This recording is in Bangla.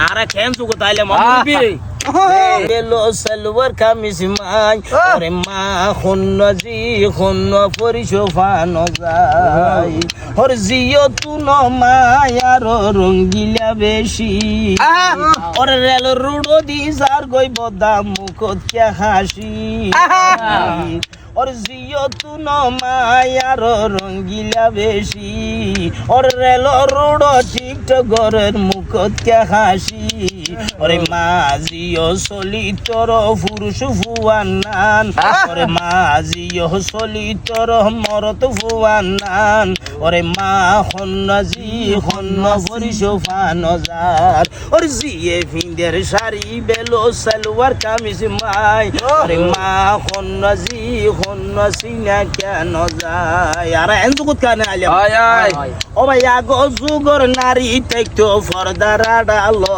আরে কেন সুগো তাইলে মামুবি বেলো সালোয়ার কামিজ মাই ওরে মা খন্নজি খন্ন পরিশোফান যায় ওর জিও তুন মায়ার রঙ্গিলা বেশি ওর রেল রুডো দি যার গই বদা মুখত কে হাসি ওর জিও তুন মায়ার রঙ্গিলা বেশি ওর রেল রুডো টিকটক গরের মুখত কে হাসি ওরে মা জিও চলি তোর পুরুষ ফুয়ান ওরে মা জিও চলি তোর মরত ফুয়ান ওরে মা খন্নজি খন্ন পরিশোফান যার ওর জিয়ে ফিন্দের শাড়ি বেলো সালোয়ার কামিজ মাই ওরে মা খন্নজি খন্ন সিনা কেন যায় আর এনজুকুত কানে আলিয়া ও ভাই আগো যুগর নারী তাইতো ফর্দার আড়ালো